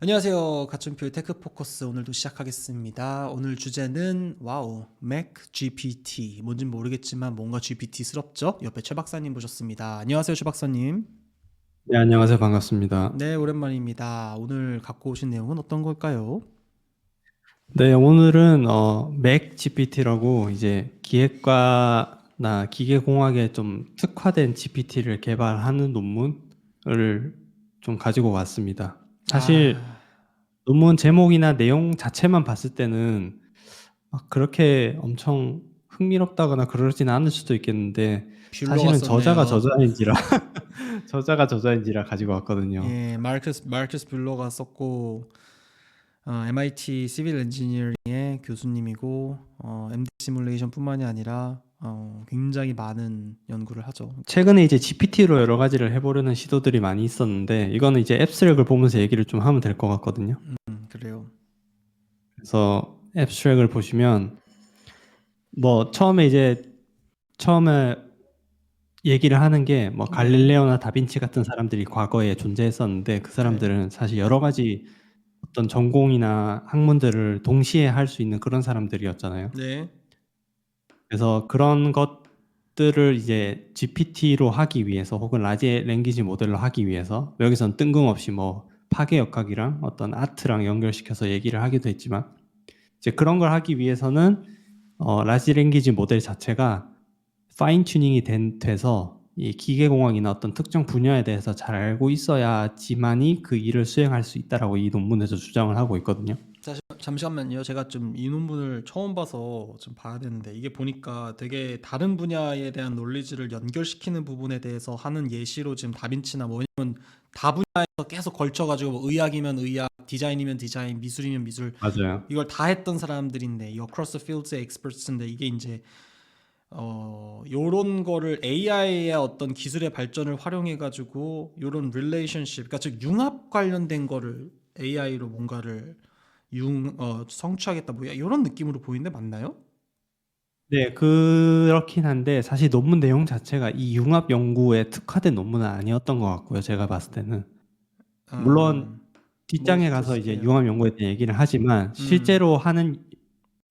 안녕하세요. 가춘표의 테크포커스 오늘도 시작하겠습니다. 오늘 주제는 맥 GPT. 뭔진 모르겠지만 뭔가 GPT스럽죠? 옆에 최 박사님 모셨습니다. 안녕하세요, 최 박사님. 네, 안녕하세요. 반갑습니다. 네, 오랜만입니다. 오늘 갖고 오신 내용은 어떤 걸까요? 네, 오늘은 맥 GPT라고 이제 기획과나 기계공학에 좀 특화된 GPT를 개발하는 논문을 좀 가지고 왔습니다. 사실 아, 논문 제목이나 내용 자체만 봤을 때는 막 그렇게 엄청 흥미롭다거나 그러진 않을 수도 있겠는데 뷰러가 사실은 저자가 썼네요. 저자인지라 저자가 저자인지라 가지고 왔거든요. 예, 마르크스 뷰러가 썼고 MIT 시빌 엔지니어링의 교수님이고 MD 시뮬레이션뿐만이 아니라 굉장히 많은 연구를 하죠. 최근에 이제 GPT로 여러 가지를 해보려는 시도들이 많이 있었는데 이거는 이제 앱스트랙을 보면서 얘기를 좀 하면 될 것 같거든요. 그래요. 그래서 앱스트랙을 보시면 뭐 처음에 얘기를 하는 게 뭐 네. 갈릴레오나 다빈치 같은 사람들이 과거에 존재했었는데 그 사람들은 사실 여러 가지 어떤 전공이나 학문들을 동시에 할 수 있는 그런 사람들이었잖아요. 네. 그래서 그런 것들을 이제 GPT로 하기 위해서 혹은 라지 랭귀지 모델로 하기 위해서 여기선 뜬금없이 뭐 파괴역학이랑 어떤 아트랑 연결시켜서 얘기를 하기도 했지만 이제 그런 걸 하기 위해서는 라지 랭귀지 모델 자체가 파인 튜닝이 돼서 이 기계공학이나 어떤 특정 분야에 대해서 잘 알고 있어야지만이 그 일을 수행할 수 있다라고 이 논문에서 주장을 하고 있거든요. 잠시만요. 제가 좀 이 논문을 처음 봐서 좀 봐야 되는데 이게 보니까 되게 다른 분야에 대한 논리지를 연결시키는 부분에 대해서 하는 예시로 지금 다빈치나 뭐냐면 다 분야에서 계속 걸쳐가지고 뭐 의학이면 의학, 디자인이면 디자인, 미술이면 미술 맞아요. 이걸 다 했던 사람들인데 이 across the fields의 experts인데 이게 이제 요런 거를 AI의 어떤 기술의 발전을 활용해 가지고 요런 relationship 그러니까 즉 융합 관련된 거를 AI로 뭔가를 성취하겠다 뭐 이런 느낌으로 보이는데 맞나요? 네, 그렇긴 한데 사실 논문 내용 자체가 이 융합 연구에 특화된 논문은 아니었던 것 같고요. 제가 봤을 때는. 물론 뒷장에 멀티 가서 이제 스케일. 융합 연구에 대한 얘기를 하지만 음, 실제로 하는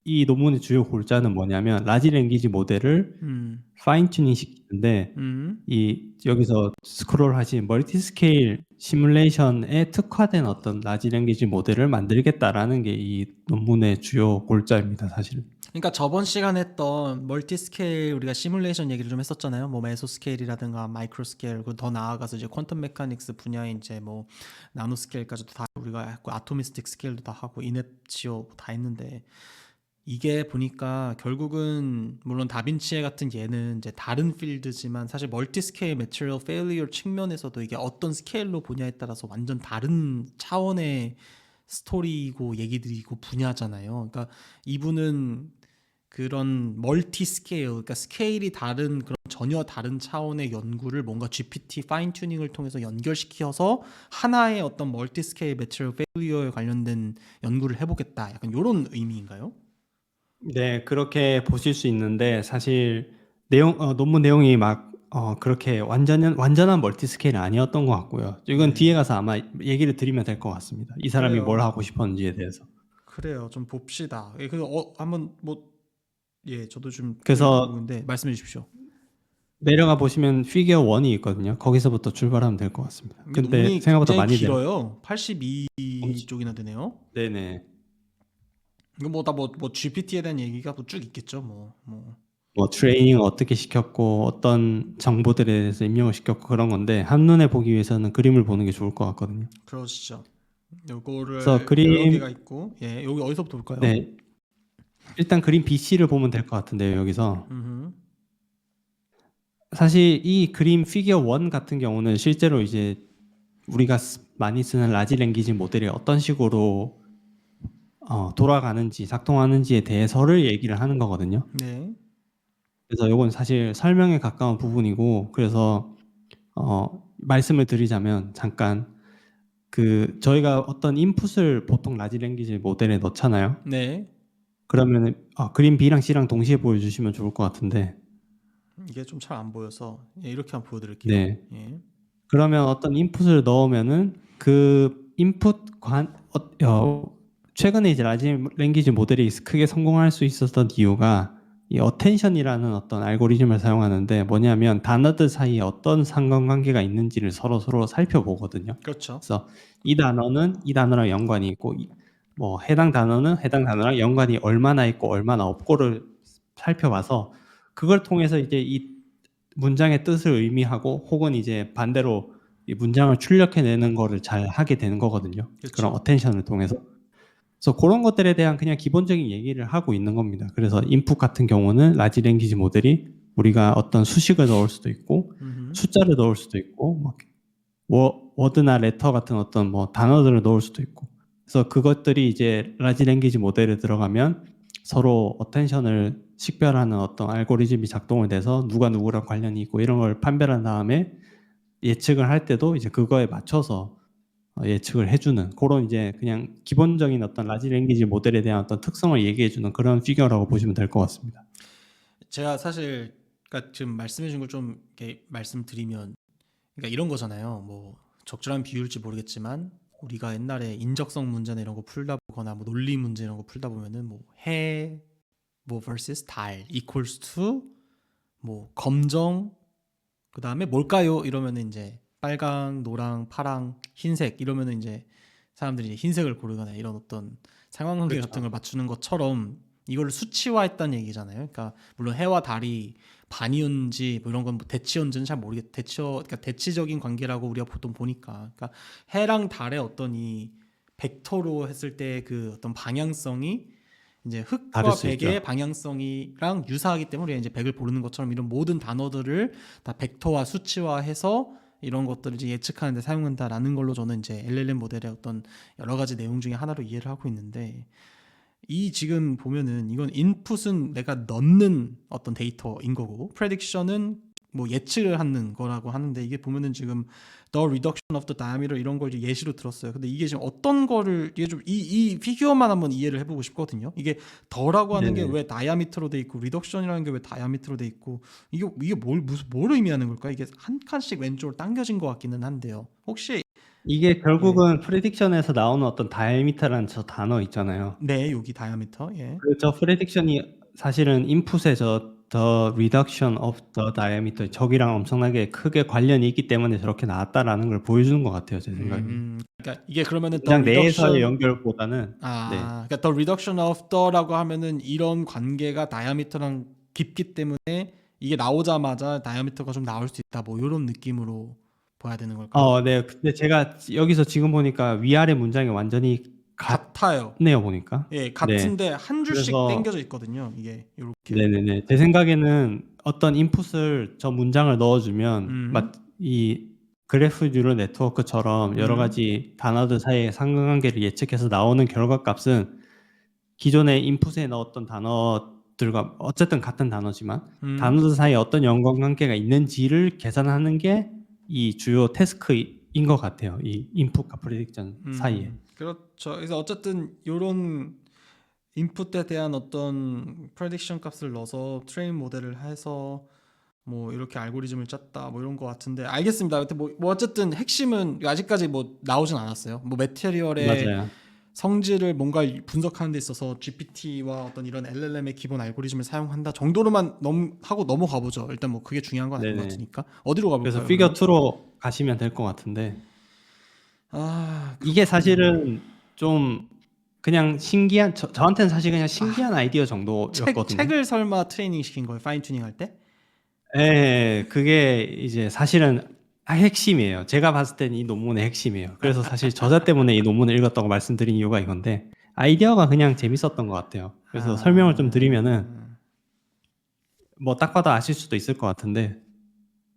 이 논문의 주요 골자는 뭐냐면 라지 랭귀지 모델을 음, 파인 튜닝 시키는데 음. 이 여기서 스크롤 하신 멀티 스케일 시뮬레이션에 특화된 어떤 라지 랭귀지 모델을 만들겠다라는 게 이 논문의 주요 골자입니다, 사실은. 그러니까 저번 시간에 했던 멀티 스케일 우리가 시뮬레이션 얘기를 좀 했었잖아요. 뭐 메소 스케일이라든가 마이크로 스케일 그리고 더 나아가서 이제 퀀텀 메카닉스 분야에 이제 뭐 나노 스케일까지도 다 우리가 했고 아토미스틱 스케일도 다 하고 이넵시오 다 했는데 이게 보니까 결국은 물론 다빈치에 같은 얘는 이제 다른 필드지만 사실 멀티 스케일 매트리얼 페일리어 측면에서도 이게 어떤 스케일로 보냐에 따라서 완전 다른 차원의 스토리고 얘기들이고 분야잖아요. 그러니까 이분은 그런 멀티 스케일, 그러니까 스케일이 다른 그런 전혀 다른 차원의 연구를 뭔가 GPT 파인 튜닝을 통해서 연결시켜서 하나의 어떤 멀티 스케일 매트리얼 페일리어에 관련된 연구를 해보겠다. 약간 이런 의미인가요? 네, 그렇게 보실 수 있는데 사실 논문 내용이 막 그렇게 완전한 멀티 스케일은 아니었던 것 같고요. 이건 뒤에 네. 가서 아마 얘기를 드리면 될 것 같습니다. 이 사람이 뭘 그래요. 하고 싶었는지에 대해서. 그래요. 좀 봅시다. 예, 그래서 한번 뭐 예, 저도 좀 그래서 들어보는데 말씀해 주십시오. 내려가 보시면 피겨 1이 있거든요. 거기서부터 출발하면 될 것 같습니다. 이게 근데 논문이 생각보다 굉장히 많이 길어요. 엄청- 82쪽이나 되네요. 네네. 이거 뭐 다 뭐 GPT에 대한 얘기가 뭐 쭉 있겠죠. 뭐. 뭐 트레이닝 어떻게 시켰고 어떤 정보들에 대해서 입력을 시켰고 그런 건데 한눈에 보기 위해서는 그림을 보는 게 좋을 것 같거든요. 그러시죠. 그래서 요거를 여러 개가 그림 있고 예, 여기 어디서부터 볼까요? 네, 일단 그림 BC를 보면 될 것 같은데요, 여기서. 음. 사실 이 그림 피겨 1 같은 경우는 실제로 이제 우리가 많이 쓰는 라지 랭귀지 모델이 어떤 식으로 돌아가는지 작동하는지에 대해서를 얘기를 하는 거거든요. 네. 그래서 이건 사실 설명에 가까운 부분이고 그래서 말씀을 드리자면 잠깐 저희가 어떤 인풋을 보통 라지 랭귀지 모델에 넣잖아요. 네. 그러면은 그림 B랑 C랑 동시에 보여주시면 좋을 것 같은데 이게 좀 잘 안 보여서 예, 이렇게 한번 보여 드릴게요. 네. 예. 그러면 어떤 인풋을 넣으면은 그 인풋 최근에 이제 라지 랭귀지 모델이 크게 성공할 수 있었던 이유가 이 어텐션이라는 어떤 알고리즘을 사용하는데 뭐냐면 단어들 사이에 어떤 상관관계가 있는지를 서로 살펴보거든요. 그렇죠. 그래서 이 단어는 이 단어랑 연관이 있고 뭐 해당 단어는 해당 단어랑 연관이 얼마나 있고 얼마나 없고를 살펴봐서 그걸 통해서 이제 이 문장의 뜻을 의미하고 혹은 이제 반대로 이 문장을 출력해내는 거를 잘 하게 되는 거거든요. 그런 그렇죠. 어텐션을 통해서. 그래서 그런 것들에 대한 그냥 기본적인 얘기를 하고 있는 겁니다. 그래서 인풋 같은 경우는 라지 랭귀지 모델이 우리가 어떤 수식을 넣을 수도 있고 숫자를 넣을 수도 있고 워드나 레터 같은 어떤 뭐 단어들을 넣을 수도 있고 그래서 그것들이 이제 라지 랭귀지 모델에 들어가면 서로 어텐션을 식별하는 어떤 알고리즘이 작동을 돼서 누가 누구랑 관련이 있고 이런 걸 판별한 다음에 예측을 할 때도 이제 그거에 맞춰서 예측을 해주는 그런 이제 그냥 기본적인 어떤 라지 랭귀지 모델에 대한 어떤 특성을 얘기해주는 그런 피규어라고 보시면 될 것 같습니다. 제가 사실 그러니까 지금 말씀해 준 걸 좀 이렇게 말씀드리면 그러니까 이런 거잖아요. 뭐 적절한 비유일지 모르겠지만 우리가 옛날에 인적성 문제나 이런 거 풀다 보거나 뭐 논리 문제 이런 거 풀다 보면은 뭐 해 뭐 vs 달 equals to 뭐 검정 그다음에 뭘까요? 이러면은 이제 빨강, 노랑, 파랑, 흰색 이러면은 이제 사람들이 이제 흰색을 고르거나 이런 어떤 상황관계 그렇죠. 같은 걸 맞추는 것처럼 이거를 수치화했다는 얘기잖아요. 그러니까 물론 해와 달이 반이온지 뭐 이런 건 뭐 대치온지는 잘 모르겠. 그러니까 대치적인 관계라고 우리가 보통 보니까, 그러니까 해랑 달의 어떤 이 벡터로 했을 때 그 어떤 방향성이 이제 다를 흑과 수 있죠. 백의 방향성이랑 유사하기 때문에 우리가 이제 백을 고르는 것처럼 이런 모든 단어들을 다 벡터와 수치화해서 이런 것들을 이제 예측하는 데 사용한다라는 걸로 저는 이제 LLM 모델의 어떤 여러 가지 내용 중에 하나로 이해를 하고 있는데, 이 지금 보면은 이건 인풋은 내가 넣는 어떤 데이터인 거고 프레딕션은 뭐 예측을 하는 거라고 하는데, 이게 보면은 지금 the reduction of the diameter 이런 걸 이제 예시로 들었어요. 근데 이게 지금 어떤 거를 이게 좀 이 피규어만 한번 이해를 해보고 싶거든요. 이게 더라고 하는 게 네네. 왜 다이아미터로 돼 있고 리덕션이라는 게 왜 다이아미터로 돼 있고 이게 뭘 의미하는 걸까? 이게 한 칸씩 왼쪽으로 당겨진 것 같기는 한데요. 혹시 이게 예. 결국은 프레딕션에서 나오는 어떤 다이미터라는 저 단어 있잖아요. 네, 여기 다이아미터. 예. 저 프레딕션이 사실은 인풋의 the reduction of the diameter 저기랑 엄청나게 크게 관련이 있기 때문에 저렇게 나왔다라는 걸 보여주는 것 같아요, 제 생각에는. 그러니까 이게 그러면은 the 문장 내에서의 reduction 연결보다는 네. 그러니까 the reduction of the라고 하면은 이런 관계가 다이아미터랑 깊기 때문에 이게 나오자마자 다이아미터가 좀 나올 수 있다. 뭐 이런 느낌으로 봐야 되는 걸까요? 네. 근데 제가 여기서 지금 보니까 위아래 문장이 완전히 같아요. 같네요, 보니까. 예, 네. 같은데 한 줄씩 그래서 땡겨져 있거든요. 이게 이렇게. 네네네. 제 생각에는 어떤 인풋을 저 문장을 넣어주면 이 그래프 뉴럴 네트워크처럼 여러 가지 단어들 사이의 상관관계를 예측해서 나오는 결과값은 기존의 인풋에 넣었던 단어들과 어쨌든 같은 단어지만 단어들 사이에 어떤 연관관계가 있는지를 계산하는 게 이 주요 태스크인 것 같아요. 이 인풋과 프레딕션 사이에. 그렇죠. 그래서 어쨌든 이런 인풋에 대한 어떤 프레딕션 값을 넣어서 트레인 모델을 해서 뭐 이렇게 알고리즘을 짰다 뭐 이런 거 같은데, 알겠습니다. 하여튼 뭐 어쨌든 핵심은 아직까지 뭐 나오진 않았어요. 뭐 매테리얼의 맞아요. 성질을 뭔가 분석하는 데 있어서 GPT와 어떤 이런 LLM의 기본 알고리즘을 사용한다 정도로만 하고 넘어가 보죠. 일단 뭐 그게 중요한 건 아닌 것 네네. 같으니까. 어디로 그래서 가볼까요, 피겨 그러면? 2로 가시면 될 것 같은데 이게 그렇군요. 사실은 좀 그냥 신기한 저한테는 사실 그냥 신기한 아이디어 정도였거든요. 책을 설마 트레이닝 시킨 거예요? 파인 튜닝 할 때? 예. 그게 이제 사실은 핵심이에요. 제가 봤을 때는 이 논문의 핵심이에요. 그래서 사실 저자 때문에 이 논문을 읽었다고 말씀드린 이유가 이건데 아이디어가 그냥 재밌었던 것 같아요. 그래서 설명을 좀 드리면은 뭐 딱 봐도 아실 수도 있을 것 같은데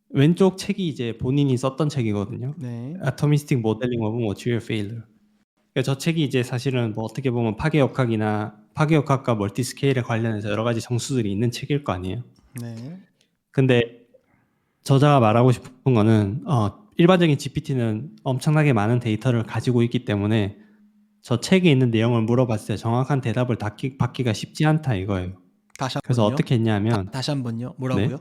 왼쪽 책이 이제 본인이 썼던 책이거든요. 네. Atomistic Modeling of Material Failure. 그러니까 저 책이 이제 사실은 뭐 어떻게 보면 파괴역학과 멀티스케일에 관련해서 여러 가지 정수들이 있는 책일 거 아니에요. 네. 근데 저자가 말하고 싶은 거는 일반적인 GPT는 엄청나게 많은 데이터를 가지고 있기 때문에 저 책에 있는 내용을 물어봤을 때 정확한 대답을 받기가 쉽지 않다 이거예요. 다시 한 그래서 번요. 어떻게 했냐면 다시 한 번요. 네. 뭐라고요?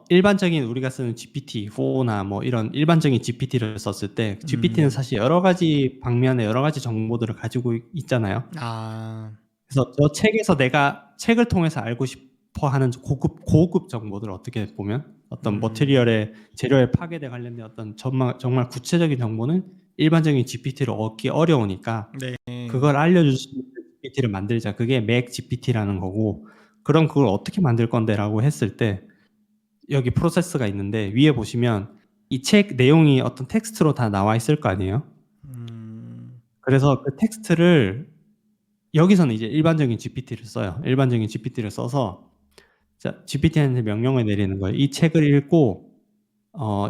일반적인 우리가 쓰는 GPT-4나 뭐 이런 일반적인 GPT를 썼을 때 GPT는 사실 여러 가지 방면에 여러 가지 정보들을 가지고 있잖아요. 아, 그래서 저 책에서 내가 책을 통해서 알고 싶어 하는 고급 정보들 어떻게 보면 어떤 머티리얼의 재료의 파괴에 관련된 어떤 정말 구체적인 정보는 일반적인 GPT를 얻기 어려우니까 네. 그걸 알려줄 수 있는 GPT를 만들자. 그게 맥 GPT라는 거고 그럼 그걸 어떻게 만들 건데라고 했을 때 여기 프로세스가 있는데 위에 보시면 이 책 내용이 어떤 텍스트로 다 나와 있을 거 아니에요. 그래서 그 텍스트를 여기서는 이제 일반적인 GPT를 써요. 일반적인 GPT를 써서 자, GPT한테 명령을 내리는 거예요. 이 책을 읽고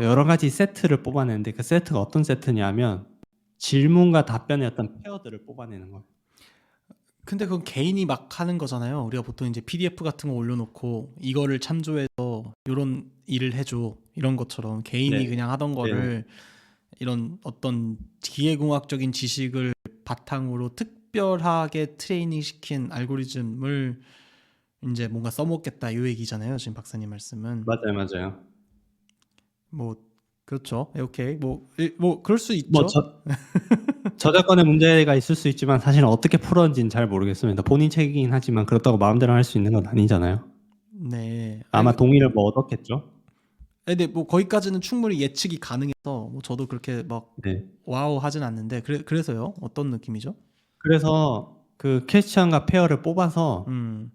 여러 가지 세트를 뽑아내는데 그 세트가 어떤 세트냐면 질문과 답변의 어떤 페어들을 뽑아내는 거예요. 근데 그건 개인이 막 하는 거잖아요. 우리가 보통 이제 PDF 같은 거 올려놓고 이거를 참조해서 이런 일을 해줘 이런 것처럼 개인이 네. 그냥 하던 거를 이런 어떤 기계공학적인 지식을 바탕으로 특별하게 트레이닝 시킨 알고리즘을 이제 뭔가 써먹겠다 이 얘기잖아요. 지금 박사님 말씀은. 맞아요, 맞아요. 뭐 그렇죠. 오케이. 뭐 그럴 수 뭐 있죠. 저작권의 문제가 있을 수 있지만 사실은 어떻게 풀었는지는 잘 모르겠습니다. 본인 책이긴 하지만 그렇다고 마음대로 할 수 있는 건 아니잖아요. 네. 아마 동의를 뭐 얻었겠죠. 근데 뭐 거기까지는 충분히 예측이 가능해서 뭐 저도 그렇게 막 네. 와우 하진 않는데 그래서요? 어떤 느낌이죠? 그래서 그 퀘스천과 페어를 뽑아서 음.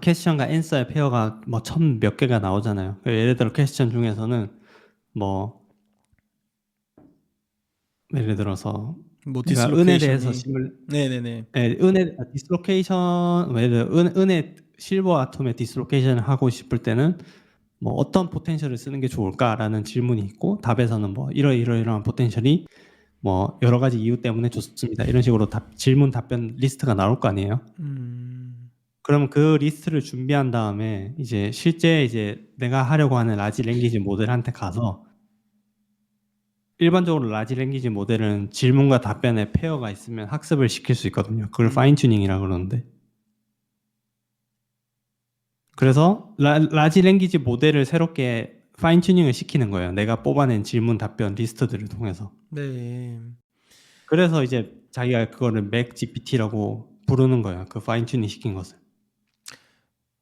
퀘스천과 앤서의 페어가 뭐 1000 몇 개가 나오잖아요. 예를 들어 퀘스천 중에서는 뭐 예를 들어서 뭐 내가 은에 대해서 디스로케이션이 네네네. 은의 디스로케이션 예를 들어 은의 실버 아톰의 디스로케이션을 하고 싶을 때는 뭐 어떤 포텐셜을 쓰는 게 좋을까라는 질문이 있고 답에서는 뭐 이러이러한 포텐셜이 뭐 여러 가지 이유 때문에 좋습니다. 이런 식으로 질문 답변 리스트가 나올 거 아니에요. 그럼 그 리스트를 준비한 다음에 이제 실제 이제 내가 하려고 하는 라지 랭귀지 모델한테 가서 일반적으로 라지 랭귀지 모델은 질문과 답변에 페어가 있으면 학습을 시킬 수 있거든요. 그걸 파인 튜닝이라고 그러는데. 그래서 라지 랭귀지 모델을 새롭게 파인 튜닝을 시키는 거예요. 내가 뽑아낸 질문 답변 리스트들을 통해서. 네. 그래서 이제 자기가 그거를 맥 GPT라고 부르는 거예요. 그 파인 튜닝 시킨 것을.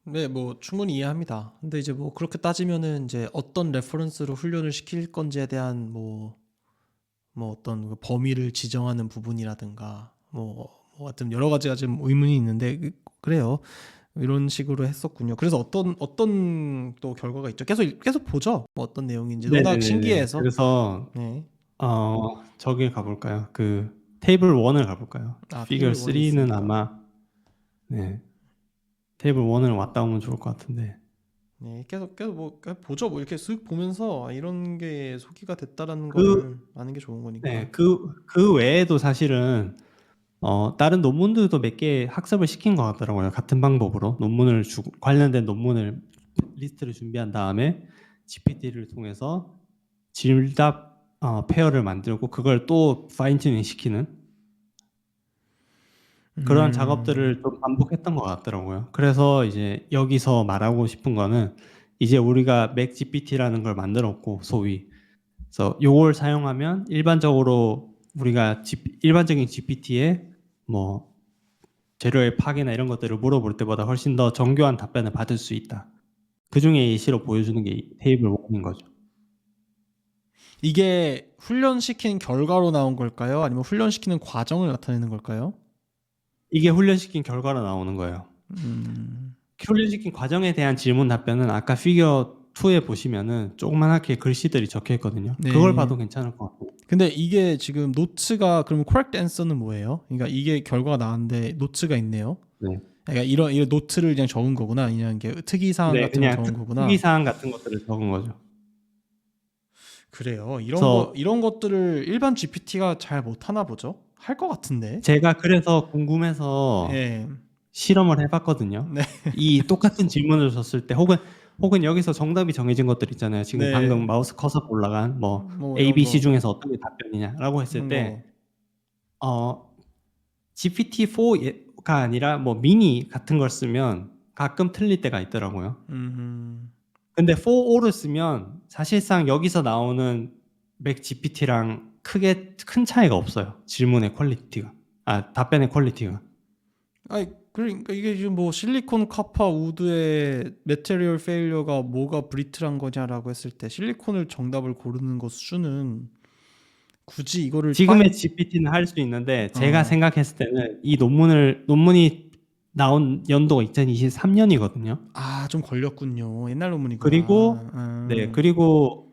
네, 뭐 충분히 이해합니다. 근데 이제 뭐 그렇게 따지면은 이제 어떤 레퍼런스로 훈련을 시킬 건지에 대한 뭐 어떤 그 범위를 지정하는 부분이라든가 뭐 하여튼 여러 가지가 지금 의문이 있는데 그래요. 이런 식으로 했었군요. 그래서 어떤 또 결과가 있죠. 계속 보죠. 뭐 어떤 내용인지 워낙 네네네네. 신기해서. 그래서 네. 저길 가볼까요? 그 테이블 1을 가볼까요? 피겨 테이블 1이 3는 있으니까. 아마 네 테이블 1을 왔다 오면 좋을 것 같은데. 네, 계속 뭐 보죠. 뭐 이렇게 쓱 보면서 이런 게 소개가 됐다라는 그 거를 아는 게 좋은 거니까. 네, 그 외에도 사실은 다른 논문들도 몇 개 학습을 시킨 것 같더라고요. 같은 방법으로 관련된 논문을 리스트를 준비한 다음에 GPT를 통해서 질답 페어를 만들고 그걸 또 파인 튜닝 시키는 그런 작업들을 좀 반복했던 것 같더라고요. 그래서 이제 여기서 말하고 싶은 거는 이제 우리가 맥 GPT라는 걸 만들었고 소위 그래서 요걸 사용하면 일반적으로 우리가 일반적인 GPT에 뭐 재료의 파괴나 이런 것들을 물어볼 때보다 훨씬 더 정교한 답변을 받을 수 있다. 그 중에 예시로 보여주는 게 이 테이블 1인 거죠. 이게 훈련시킨 결과로 나온 걸까요? 아니면 훈련시키는 과정을 나타내는 걸까요? 이게 훈련시킨 결과로 나오는 거예요. 훈련시킨 과정에 대한 질문 답변은 아까 피겨 2에 보시면은 조그만하게 글씨들이 적혀 있거든요. 그걸 네. 봐도 괜찮을 것 같고. 근데 이게 지금 노트가 그럼 correct answer는 뭐예요? 그러니까 이게 결과가 나왔는데 노트가 있네요. 네. 그러니까 이런 노트를 그냥 적은 거구나. 그냥 이게 특이사항 네, 같은 거 그냥 적은 거구나. 특이사항 같은 것들을 적은 거죠. 그래요. 그래서 이런 것들을 일반 GPT가 잘 못하나 보죠? 할 것 같은데. 제가 그래서 궁금해서 예. 실험을 해봤거든요. 네. 이 똑같은 질문을 줬을 때 혹은 여기서 정답이 정해진 것들 있잖아요. 지금 네. 방금 마우스 커서 올라간 뭐 뭐 A, 이런 B, C 거. 중에서 어떤 게 답변이냐라고 했을 이런 거. 때 GPT-4가 아니라 뭐 미니 같은 걸 쓰면 가끔 틀릴 때가 있더라고요. 음. 근데 4O를 쓰면 사실상 여기서 나오는 맥 GPT랑 크게 큰 차이가 없어요. 질문의 퀄리티가. 답변의 퀄리티가. 아니 그러니까 이게 지금 뭐 실리콘 카파 우드의 메테리얼 페일러가 뭐가 브리틀한 거냐라고 했을 때 실리콘을 정답을 고르는 거 수준은 굳이 이거를 지금의 GPT는 할 수 있는데 제가 생각했을 때는 이 논문이 나온 연도가 2023년이거든요. 좀 걸렸군요. 옛날 논문이구나. 그리고 그리고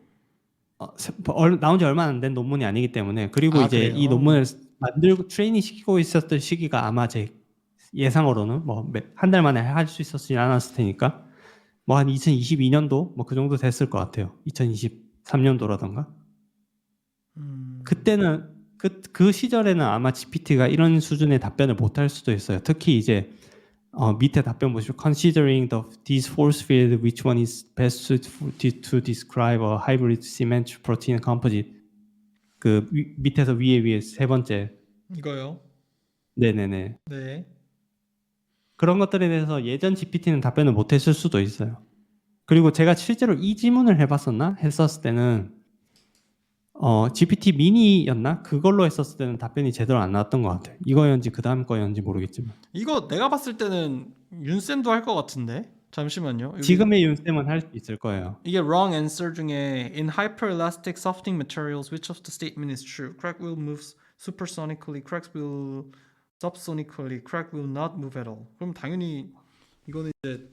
나온 지 얼마 안 된 논문이 아니기 때문에 그리고 이제 그래요? 이 논문을 만들고 트레이닝 시키고 있었던 시기가 아마 제 예상으로는 뭐 한 달 만에 할 수 있었지 않았을 테니까 뭐 한 2022년도 뭐 그 정도 됐을 것 같아요. 2023년도라던가. 그때는 그 시절에는 아마 GPT가 이런 수준의 답변을 못할 수도 있어요. 특히 이제 밑에 답변 보시면 considering these force field, which one is best suited to describe a hybrid cement protein composite? 그 밑에서 위에 세 번째. 이거요. 네네네. 네. 그런 것들에 대해서 예전 GPT는 답변을 못했을 수도 있어요. 그리고 제가 실제로 이 질문을 했었을 때는 GPT 미니였나? 그걸로 했었을 때는 답변이 제대로 안 나왔던 것 같아요. 이거였는지 그 다음 거였는지 모르겠지만. 이거 내가 봤을 때는 윤쌤도 할 것 같은데. 잠시만요. 여기 지금의 윤쌤은 할 수 있을 거예요. 이게 wrong answer 중에 in hyperelastic softening materials which of the statement is true? Crack will move supersonically, cracks will subsonically, crack will not move at all. 그럼 당연히 이거는 이제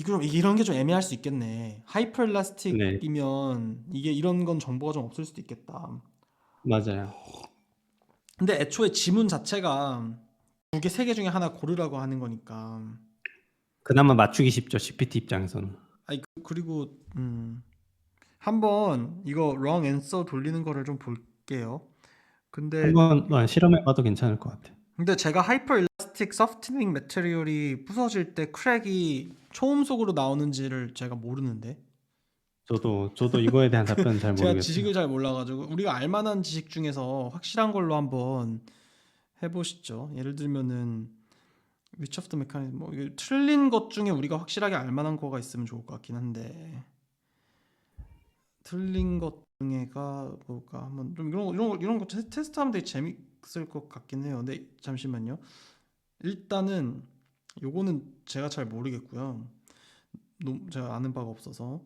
그럼 이런 게 좀 애매할 수 있겠네. 네, 하이퍼엘라스틱이면 이게 이런 건 정보가 좀 없을 수도 있겠다. 맞아요. 근데 애초에 지문 자체가 두 개, 세 개 중에 하나 고르라고 하는 거니까. 그나마 맞추기 쉽죠, GPT 입장에서는. 그리고 한번 이거 wrong answer 돌리는 거를 좀 볼게요. 근데 한번 실험해봐도 괜찮을 것 같아요. 제가 하이퍼엘라스틱 소프트닝 매테리얼이 부서질 때 크랙이 초음속으로 나오는지를 제가 모르는데. 저도 이거에 대한 답변은 잘 제가 모르겠어요. 지식을 잘 몰라가지고 우리가 알만한 지식 중에서 확실한 걸로 한번 해보시죠. 예를 들면은 which of the mechanism 뭐 이게 틀린 것 중에 우리가 확실하게 알만한 거가 있으면 좋을 것 같긴 한데 틀린 것 중에가 뭘까 한번 좀 이런 거 테스트하면 되게 재밌을 것 같긴 해요. 근데 잠시만요. 일단은 요거는 제가 잘 모르겠고요. 제가 아는 바가 없어서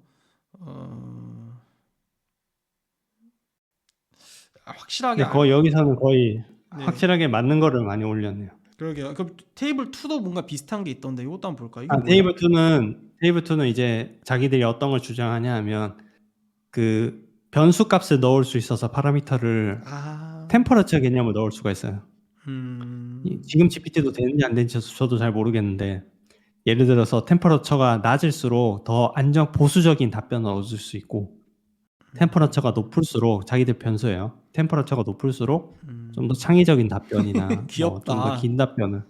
확실하게 근데 거의 여기서는 거의 네. 확실하게 맞는 거를 많이 올렸네요. 그러게요. 그럼 테이블 2도 뭔가 비슷한 게 있던데 이것도 한번 볼까요? 테이블 2는 이제 자기들이 어떤 걸 주장하냐 하면 그 변수 값을 넣을 수 있어서 파라미터를 템퍼러처 개념을 넣을 수가 있어요. 지금 GPT도 되는지 안 되는지 저도 잘 모르겠는데 예를 들어서 템퍼러처가 낮을수록 더 보수적인 답변을 얻을 수 있고 템퍼러처가 높을수록 자기들 변수예요. 템퍼러처가 높을수록 좀 더 창의적인 답변이나 뭐 좀 더 긴 답변을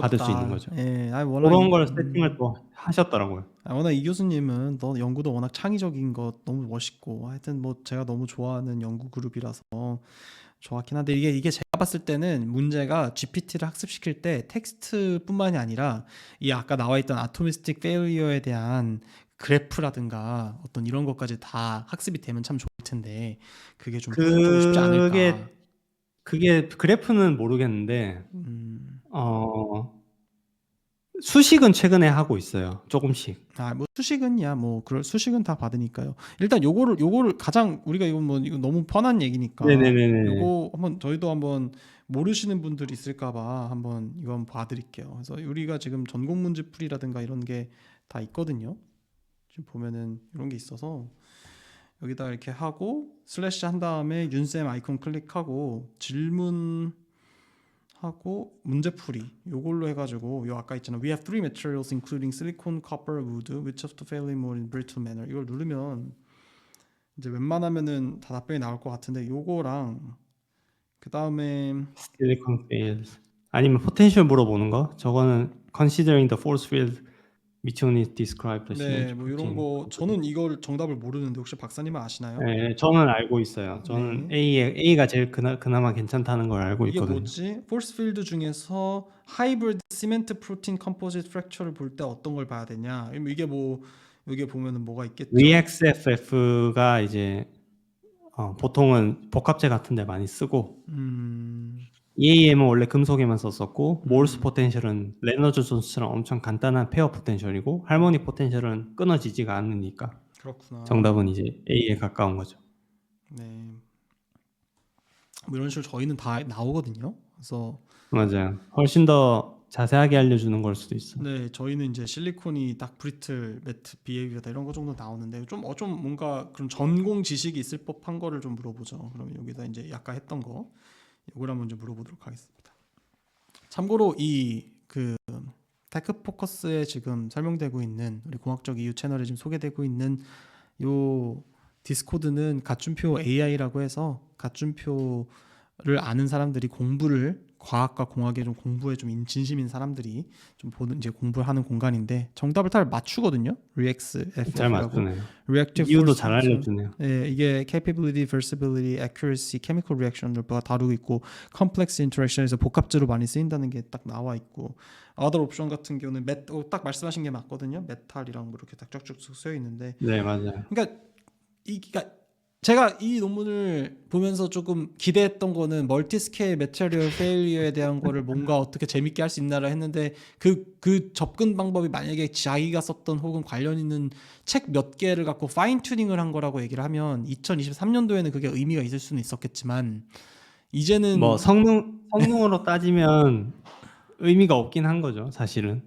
받을 수 있는 거죠. 예, 그런 걸 세팅을 또 하셨더라고요. 워낙 이 교수님은 연구도 워낙 창의적인 거 너무 멋있고 하여튼 뭐 제가 너무 좋아하는 연구 그룹이라서 좋았긴 한데 이게 제가 봤을 때는 문제가 GPT를 학습시킬 때 텍스트뿐만이 아니라 이 아까 나와 있던 아토미스틱 페일리어에 대한 그래프라든가 어떤 이런 것까지 다 학습이 되면 참 좋을 텐데 그게 좀 쉽지 않을까. 그게 그래프는 모르겠는데 수식은 최근에 하고 있어요. 조금씩. 뭐 수식은야 뭐 그럴 수식은 다 받으니까요. 일단 요거를 가장 우리가 이거 너무 뻔한 얘기니까 네네네네. 요거 한번 저희도 한번 모르시는 분들이 있을까봐 한번 이건 봐드릴게요. 그래서 우리가 지금 전공 문제풀이라든가 이런 게 다 있거든요. 지금 보면은 이런 게 있어서 여기다 이렇게 하고 슬래시 한 다음에 윤쌤 아이콘 클릭하고 질문 하고 문제풀이 요걸로 해가지고 요 아까 있잖아. We have three materials including silicon, copper, wood. Which of the following more in brittle manner? 이걸 누르면 이제 웬만하면은 다 답변이 나올 것 같은데 요거랑 그 다음에 silicon fails 아니면 potential 물어보는 거. 저거는 considering the force field which one is described the 네, 뭐 이런 거 저는 이걸 정답을 모르는데 혹시 박사님은 아시나요? 네, 저는 알고 있어요. 저는 A가 제일 그나마 괜찮다는 걸 알고 이게 있거든요. 뭐지? force field 중에서 hybrid cement protein composite fracture를 볼 때 어떤 걸 봐야 되냐? 이게 뭐 여기에 보면은 뭐가 있겠죠? VXFF가 이제 보통은 복합재 같은 데 많이 쓰고 EAM은 원래 금속에만 썼었고 몰스 포텐셜은 레너즈 존스처럼 엄청 간단한 페어 포텐셜이고 할모닉 포텐셜은 끊어지지가 않으니까 그렇구나. 정답은 이제 A에 가까운 거죠. 네. 뭐 이런 식으로 저희는 다 나오거든요. 그래서 맞아요. 훨씬 더 자세하게 알려주는 걸 수도 있어. 네, 저희는 이제 실리콘이 딱 브리틀, 매트, 비헤이비어다 이런 거 정도 나오는데 좀 뭔가 그런 전공 지식이 있을 법한 거를 좀 물어보죠. 그러면 여기다 이제 아까 했던 거 이걸 한번 좀 물어보도록 하겠습니다. 참고로 이 그 테크 포커스에 지금 설명되고 있는 우리 공학적 이유 채널에 지금 소개되고 있는 요 디스코드는 가춘표 AI라고 해서 가춘표를 아는 사람들이 공부를 과학과 공학에 좀 공부에 좀 진심인 사람들이 좀 보는 이제 공부를 하는 공간인데 정답을 다 맞추거든요. 잘 ReaxFF라고 맞추네요. Reactive 이유도 Force 잘 Function. 알려주네요. 예, 이게 capability, versatility, accuracy, chemical reaction을 다루고 있고 complex interaction에서 복합제로 많이 쓰인다는 게 딱 나와 있고 other option 같은 경우는 딱 말씀하신 게 맞거든요. 메탈이랑 뭐 이렇게 딱 쭉쭉 쓰여 있는데 네, 맞아요. 그러니까 제가 이 논문을 보면서 조금 기대했던 거는 멀티스케일 매테리얼 페일리어에 대한 거를 뭔가 어떻게 재밌게 할 수 있나라 했는데 그 접근 방법이 만약에 자기가 썼던 혹은 관련 있는 책 몇 개를 갖고 파인 튜닝을 한 거라고 얘기를 하면 2023년도에는 그게 의미가 있을 수는 있었겠지만 이제는 뭐 성능으로 따지면 의미가 없긴 한 거죠, 사실은.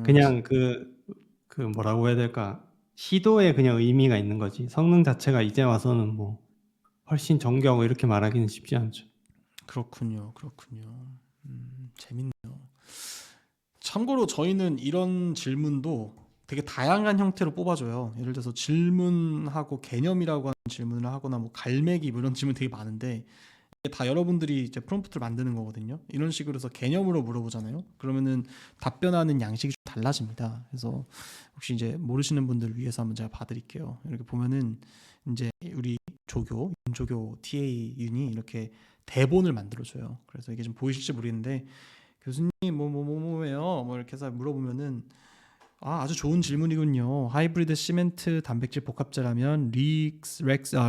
그냥 그 뭐라고 해야 될까? 시도에 그냥 의미가 있는 거지. 성능 자체가 이제 와서는 뭐 훨씬 정교하고 이렇게 말하기는 쉽지 않죠. 그렇군요. 재밌네요. 참고로 저희는 이런 질문도 되게 다양한 형태로 뽑아줘요. 예를 들어서 질문하고 개념이라고 하는 질문을 하거나 뭐 갈매기 뭐 이런 질문 되게 많은데 이게 다 여러분들이 이제 프롬프트를 만드는 거거든요. 이런 식으로 해서 개념으로 물어보잖아요. 그러면은 답변하는 양식이 좀 달라집니다. 그래서 혹시 이제 모르시는 분들 위해서 한번 제가 봐드릴게요. 이렇게 보면은 이제 우리 윤조교 TA 윤이 이렇게 대본을 만들어줘요. 그래서 이게 좀 보이실지 모르겠는데 교수님 뭐예요? 뭐 이렇게 해서 물어보면은 아주 좋은 질문이군요. 하이브리드 시멘트 단백질 복합제라면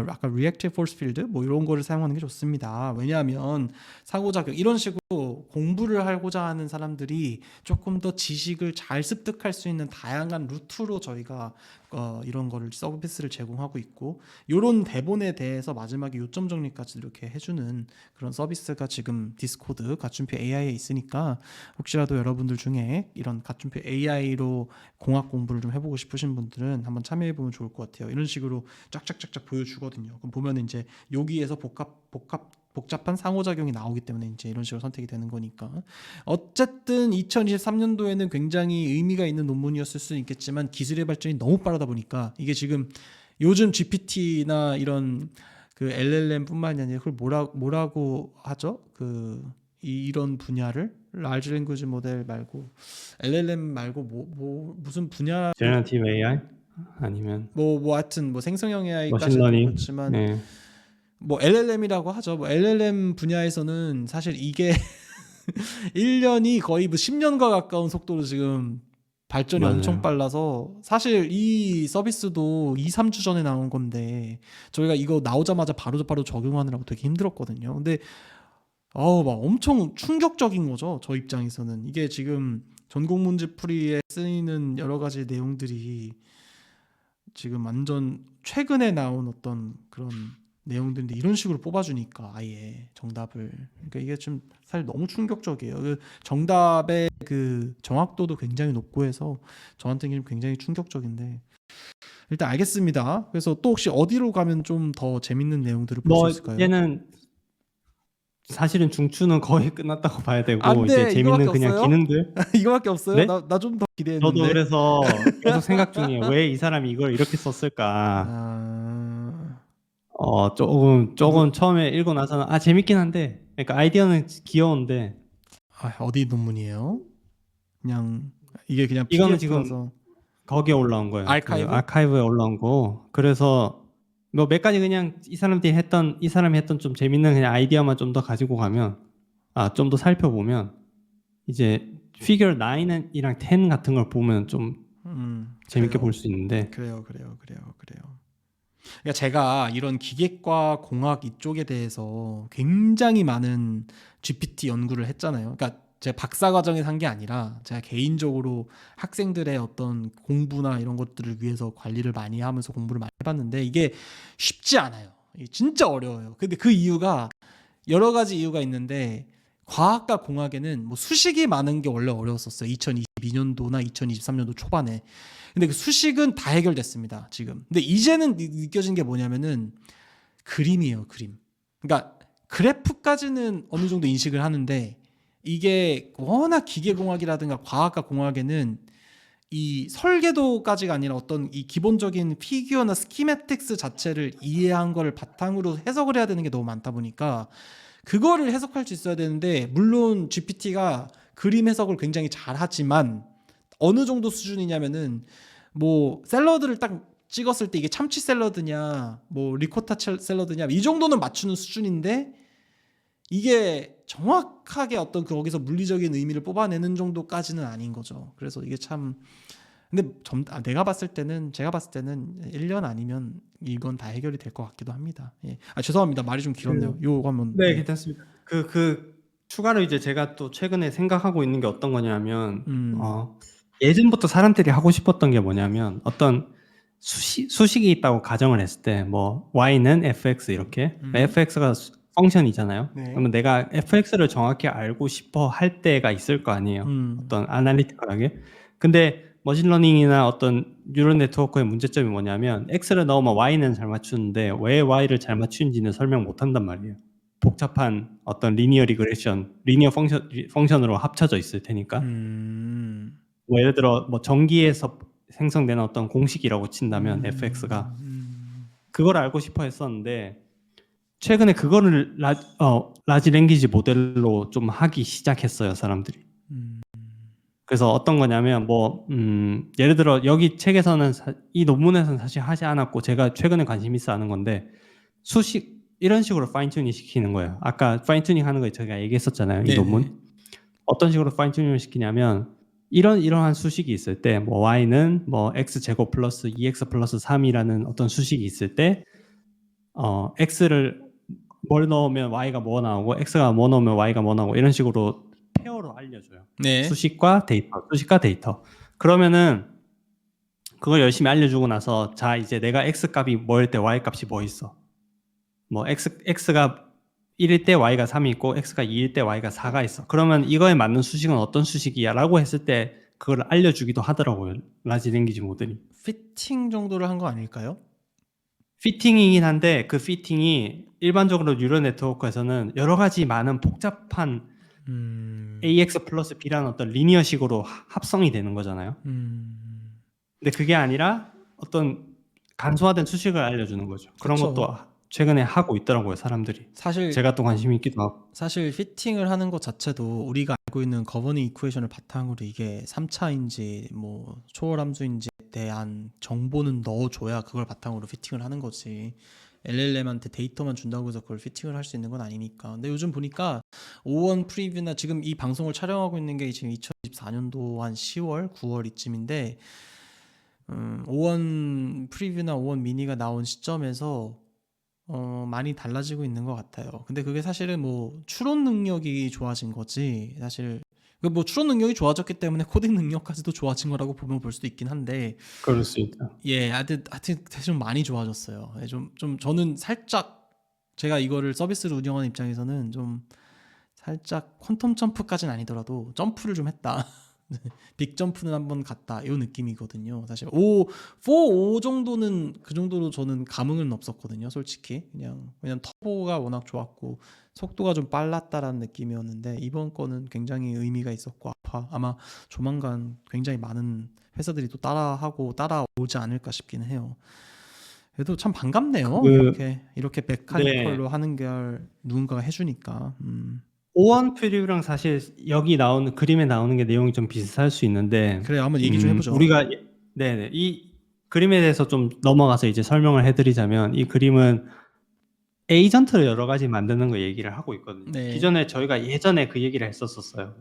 아까 리액티브 포스 필드 뭐 이런 거를 사용하는 게 좋습니다. 왜냐하면 상호작용 이런 식으로 공부를 하고자 하는 사람들이 조금 더 지식을 잘 습득할 수 있는 다양한 루트로 저희가 이런 거를 서비스를 제공하고 있고 이런 대본에 대해서 마지막에 요점 정리까지 이렇게 해주는 그런 서비스가 지금 디스코드 가춘표 AI에 있으니까 혹시라도 여러분들 중에 이런 가춘표 AI로 공학 공부를 좀 해보고 싶으신 분들은 한번 참여해보면 좋을 것 같아요. 이런 식으로 쫙쫙쫙쫙 보여주거든요. 그럼 보면 이제 여기에서 복잡한 상호작용이 나오기 때문에 이제 이런 식으로 선택이 되는 거니까 어쨌든 2023년도에는 굉장히 의미가 있는 논문이었을 수는 있겠지만 기술의 발전이 너무 빠르다 보니까 이게 지금 요즘 GPT나 이런 그 LLM뿐만이 아니라 그걸 뭐라고 하죠? 이런 분야를 large language 모델 말고 LLM 말고 무슨 분야 제너티브 AI 아니면 하여튼 뭐 생성형 AI까지도 머신러닝. 그렇지만 네. 뭐 LLM이라고 하죠. 뭐 LLM 분야에서는 사실 이게 1년이 거의 뭐 10년과 가까운 속도로 지금 발전이 맞아요. 엄청 빨라서 사실 이 서비스도 2, 3주 전에 나온 건데 저희가 이거 나오자마자 바로 적용하느라고 되게 힘들었거든요. 근데 막 엄청 충격적인 거죠. 저 입장에서는 이게 지금 전공 문제 풀이에 쓰이는 여러 가지 내용들이 지금 완전 최근에 나온 어떤 그런 내용들인데 이런 식으로 뽑아주니까 아예 정답을 그러니까 이게 좀 사실 너무 충격적이에요. 정답의 그 정확도도 굉장히 높고 해서 저한테는 굉장히 충격적인데 일단 알겠습니다. 그래서 또 혹시 어디로 가면 좀 더 재밌는 내용들을 볼 수 뭐 있을까요? 이제는 사실은 중추는 거의 끝났다고 봐야 되고 안 이제 돼, 재밌는 이거밖에 그냥 없어요? 기능들. 이거밖에 없어요? 네? 나 좀 더 저도 기대했는데. 그래서 계속 생각 중이에요. 왜 이 사람이 이걸 이렇게 썼을까? 조금 처음에 읽고 나서는 재밌긴 한데, 그러니까 아이디어는 귀여운데 어디 논문이에요? 그냥 이게 그냥 이거는 지금 PDF라서 거기에 올라온 거예요. 아카이브? 그 아카이브에 올라온 거. 그래서 뭐 몇 가지 그냥 이 사람이 했던 좀 재밌는 그냥 아이디어만 좀 더 가지고 가면 좀 더 살펴보면 이제 피겨 9이랑 10 같은 걸 보면 좀 재밌게 그래요. 볼 수 있는데 그래요. 그러니까 제가 이런 기계과 공학 이쪽에 대해서 굉장히 많은 GPT 연구를 했잖아요. 그러니까 제 박사 과정에서 한 게 아니라 제가 개인적으로 학생들의 어떤 공부나 이런 것들을 위해서 관리를 많이 하면서 공부를 많이 해봤는데 이게 쉽지 않아요. 이게 진짜 어려워요. 근데 그 이유가 여러 가지 이유가 있는데 과학과 공학에는 뭐 수식이 많은 게 원래 어려웠었어요. 2022년도나 2023년도 초반에. 근데 그 수식은 다 해결됐습니다. 지금. 근데 이제는 느껴진 게 뭐냐면은 그림이에요, 그림. 그러니까 그래프까지는 어느 정도 인식을 하는데 이게 워낙 기계공학이라든가 과학과 공학에는 이 설계도까지가 아니라 어떤 이 기본적인 피규어나 스키매틱스 자체를 이해한 거를 바탕으로 해석을 해야 되는 게 너무 많다 보니까 그거를 해석할 수 있어야 되는데 물론 GPT가 그림 해석을 굉장히 잘하지만 어느 정도 수준이냐면은 뭐 샐러드를 딱 찍었을 때 이게 참치 샐러드냐 뭐 리코타 샐러드냐 이 정도는 맞추는 수준인데 이게 정확하게 어떤 거기서 물리적인 의미를 뽑아내는 정도까지는 아닌 거죠. 그래서 이게 참 근데 제가 봤을 때는 1년 아니면 이건 다 해결이 될 것 같기도 합니다. 예. 죄송합니다. 말이 좀 길었네요. 요거 한번 네, 괜찮습니다. 추가로 이제 제가 또 최근에 생각하고 있는 게 어떤 거냐면, 예전부터 사람들이 하고 싶었던 게 뭐냐면, 어떤 수식이 있다고 가정을 했을 때, 뭐, y는 fx 이렇게, fx가 펑션이잖아요. 네. 그러면 내가 fx를 정확히 알고 싶어 할 때가 있을 거 아니에요. 어떤 아날리티컬하게. 근데 머신러닝이나 어떤 뉴럴 네트워크의 문제점이 뭐냐면, x를 넣으면 y는 잘 맞추는데, 왜 y를 잘 맞추는지는 설명 못 한단 말이에요. 복잡한 어떤 리니어 리그레션, 리니어 펑션으로 합쳐져 있을 테니까. 뭐 예를 들어 뭐 전기에서 생성되는 어떤 공식이라고 친다면 fx가 그걸 알고 싶어 했었는데 최근에 그거를 라지 랭귀지 모델로 좀 하기 시작했어요, 사람들이. 그래서 어떤 거냐면 뭐 예를 들어 여기 책에서는 이 논문에서는 사실 하지 않았고 제가 최근에 관심 있어 하는 건데 수식 이런 식으로 파인 튜닝 시키는 거예요. 아까 파인 튜닝 하는 거 제가 얘기했었잖아요. 이 네네. 논문. 어떤 식으로 파인 튜닝을 시키냐면 이러한 수식이 있을 때 뭐 y는 뭐 x 제곱 플러스 2x 플러스 3이라는 어떤 수식이 있을 때 x를 뭘 넣으면 y가 뭐 나오고 x가 뭐 넣으면 y가 뭐 나오고 이런 식으로 페어로 알려줘요. 네. 수식과 데이터. 그러면은 그걸 열심히 알려주고 나서 자 이제 내가 x 값이 뭐일 때 y 값이 뭐 있어. 뭐 x가 1일 때 y가 3이 있고 x가 2일 때 y가 4가 있어. 그러면 이거에 맞는 수식은 어떤 수식이야? 라고 했을 때 그걸 알려주기도 하더라고요. 라지 랭귀지 모델이. 피팅 정도를 한 거 아닐까요? 피팅이긴 한데 그 피팅이 일반적으로 뉴럴 네트워크에서는 여러 가지 많은 복잡한 ax 플러스 b라는 어떤 리니어식으로 합성이 되는 거잖아요. 근데 그게 아니라 어떤 간소화된 수식을 알려주는 거죠. 그런 그쵸. 것도 최근에 하고 있더라고요, 사람들이. 사실 제가 또 관심이 있기도 하고. 사실 피팅을 하는 것 자체도 우리가 알고 있는 거버닝 이쿠에이션을 바탕으로 이게 3차인지 뭐 초월 함수인지에 대한 정보는 넣어줘야 그걸 바탕으로 피팅을 하는 거지. LLM한테 데이터만 준다고 해서 그걸 피팅을 할 수 있는 건 아니니까. 근데 요즘 보니까 O1 프리뷰나 지금 이 방송을 촬영하고 있는 게 지금 2024년도 한 10월, 9월 이쯤인데 O1 프리뷰나 O1 미니가 나온 시점에서 많이 달라지고 있는 것 같아요. 근데 그게 사실은 뭐 추론 능력이 좋아진 거지. 사실 뭐 추론 능력이 좋아졌기 때문에 코딩 능력까지도 좋아진 거라고 보면 볼 수도 있긴 한데 그럴 수 있다. 예, 하여튼 좀 많이 좋아졌어요. 예, 좀 저는 살짝 제가 이거를 서비스를 운영하는 입장에서는 좀 살짝 퀀텀 점프까지는 아니더라도 점프를 좀 했다. 빅 점프는 한번 갔다. 이 느낌이거든요. 사실 4, 5 정도는 그 정도로 저는 감흥은 없었거든요. 솔직히 그냥 터보가 워낙 좋았고 속도가 좀 빨랐다라는 느낌이었는데 이번 거는 굉장히 의미가 있었고 아마 조만간 굉장히 많은 회사들이 또 따라오지 않을까 싶기는 해요. 그래도 참 반갑네요. 이렇게 메카니컬로 하는 걸 누군가가 해주니까. O1 프리뷰랑 사실 여기 나오는 그림에 나오는 게 내용이 좀 비슷할 수 있는데 그래 한번 얘기 좀 해보죠. 우리가 이 그림에 대해서 좀 넘어가서 이제 설명을 해드리자면 이 그림은 에이전트를 여러 가지 만드는 거 얘기를 하고 있거든요. 네. 기존에 저희가 예전에 그 얘기를 했었었어요.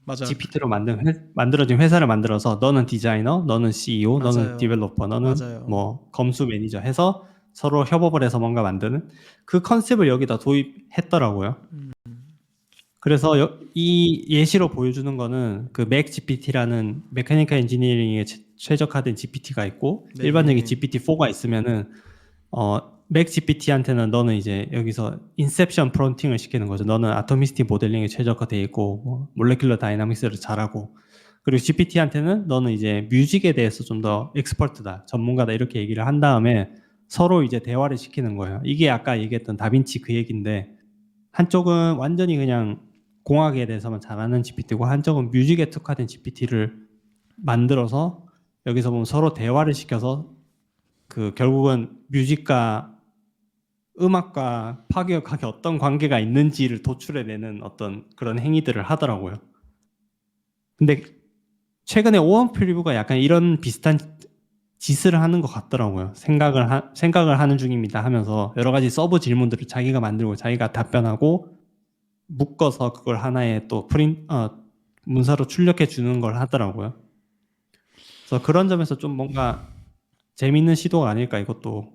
맞아요. GPT로 만들어진 회사를 만들어서 너는 디자이너, 너는 CEO, 너는 맞아요. 디벨로퍼, 너는 맞아요. 뭐 검수 매니저 해서 서로 협업을 해서 뭔가 만드는 그 컨셉을 여기다 도입했더라고요. 그래서 이 예시로 보여주는 거는 그 맥 GPT라는 메카니컬 엔지니어링에 최적화된 GPT가 있고 네. 일반적인 GPT-4가 있으면은 맥 GPT한테는 너는 이제 여기서 인셉션 프론팅을 시키는 거죠. 너는 아토미시티 모델링에 최적화돼 있고 뭐 몰레큘러 다이나믹스를 잘하고 그리고 GPT한테는 너는 이제 뮤직에 대해서 좀 더 엑스퍼트다, 전문가다 이렇게 얘기를 한 다음에 서로 이제 대화를 시키는 거예요. 이게 아까 얘기했던 다빈치 그 얘기인데 한쪽은 완전히 그냥 공학에 대해서만 잘하는 GPT고 한쪽은 뮤직에 특화된 GPT를 만들어서 여기서 보면 서로 대화를 시켜서 그 결국은 뮤직과 음악과 파괴력학이 어떤 관계가 있는지를 도출해내는 어떤 그런 행위들을 하더라고요. 근데 최근에 오원필부가 약간 이런 비슷한 짓을 하는 것 같더라고요. 생각을 하는 중입니다 하면서 여러 가지 서브 질문들을 자기가 만들고 자기가 답변하고 묶어서 그걸 하나의 또 문서로 출력해 주는 걸 하더라고요. 그래서 그런 점에서 좀 뭔가 재밌는 시도가 아닐까 이것도